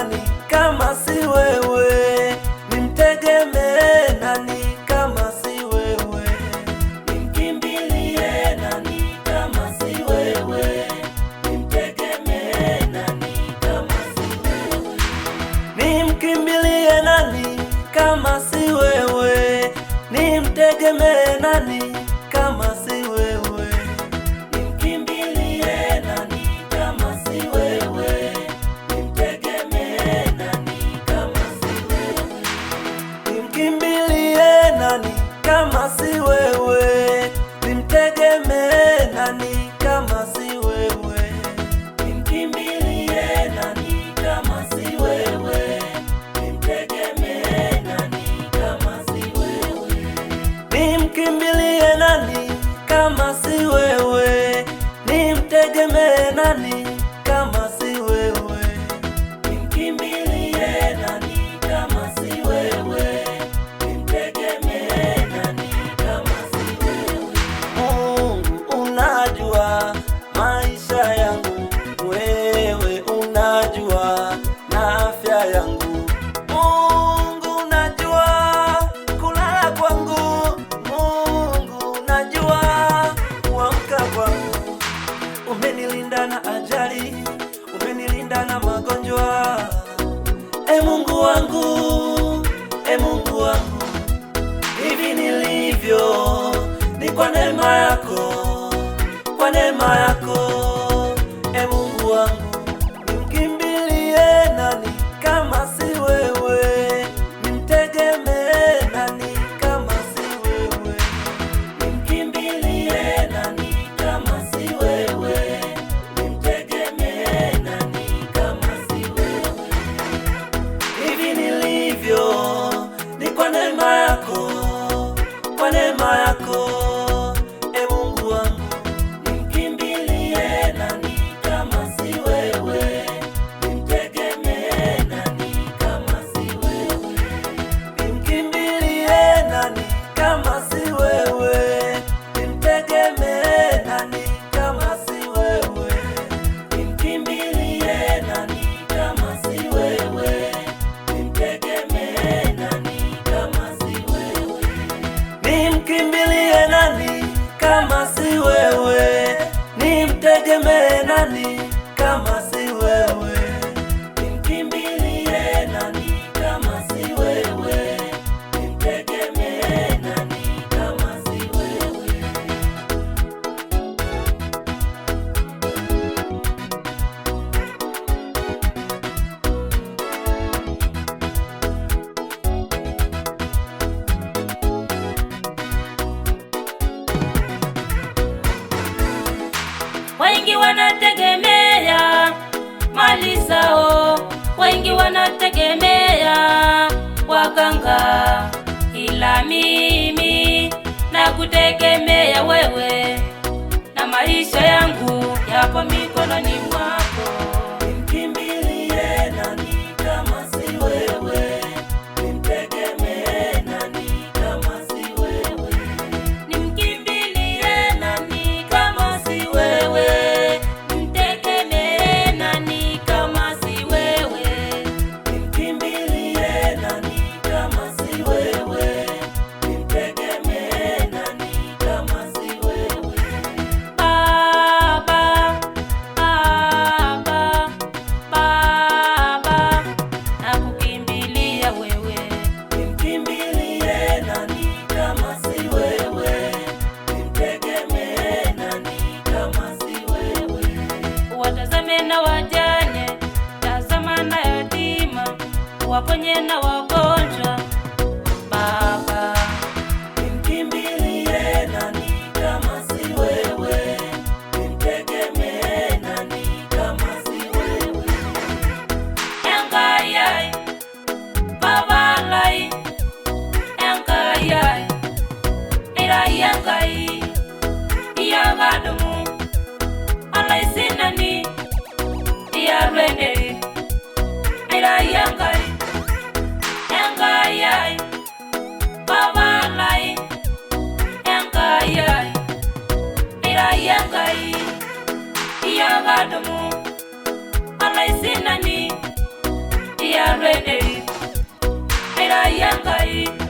nani kama si wewe? Nimtegemee nani kama si wewe? Nimkimbilie nani kama si wewe? Nimtegemee nani kama si wewe? Nimkimbilie nani kama si wewe? Nimtegemee nani kama si wewe? Nimkimbilie nani kama si wewe? Nimtegemee nani kama si wewe? Nimkimbilie nani kama si wewe? Nimtegemee nani kama si wewe? Nimkimbilie nani kama si wewe? Nimtegemee nani kama si wewe? Nimkimbilie nani kama si wewe? Nimtegemee nani kama si wewe? Nimkimbilie nani kama si wewe? Nimtegemee nani kama si wewe? Mungu unajua maisha yangu, wewe unajua na afya yangu. Mungu unajua kulala kwangu, Mungu unajua kuamka kwangu. Umenilinda na ajali, umenilinda na magonjwa. Mungu wangu, Mungu wangu, hivi nilivyo ni kwa neema yako, kwa neema yako. Mungu wangu, nimkimbilie nani kama si wewe? Nimtegemee nani kama si wewe? Nimkimbilie nani kama si wewe? Nimtegemee nani kama si wewe? Hivi nilivyo ni kwa neema yako, kwa neema yako. Mungu wangu, nimkimbilie nani kama si wewe? Nimtegemee nani kama si wewe? Nimkimbilie nani kama si wewe? Nimtegemee nani kama si wewe? Nimkimbilie nani kama si wewe? Nimtegemee nani kama si wewe? Nimkimbilie nani kama si wewe? Nimtegemee nani kama si wewe? Nimkimbilie nani kama si wewe? Nimtegemee nani kama si wewe? Wengi wanategemea mali zao, wengi wanategemea waganga, ila mimi nakutegemea wewe, na maisha yangu yapo mikononi mwako. Nimkimbilie nani kama si wewe? Nimtegemee nani kama si wewe? Nimkimbilie nani kama si wewe? Nimtegemee nani kama si wewe? Nimkimbilie nani kama si wewe? Nimtegemee nani kama si wewe? Baba, Baba, Baba, nakukimbilia wewe. Nimkimbilie nani kama si wewe? Nimtegemee nani kama si wewe? Watazame na wajane, tazama na yatima, waponye na wagonjwa. Baba, Nimkimbilie nani kama si wewe? Nimtegemee nani kama si wewe? Engai, Baba lai, Engai, ira Engai, Yagadumu, alai sinani, Yarene, ira Engai, Engai, Baba lai, Engai, ira Engai, Yagadumu, alai sinani, ya rene ira yangai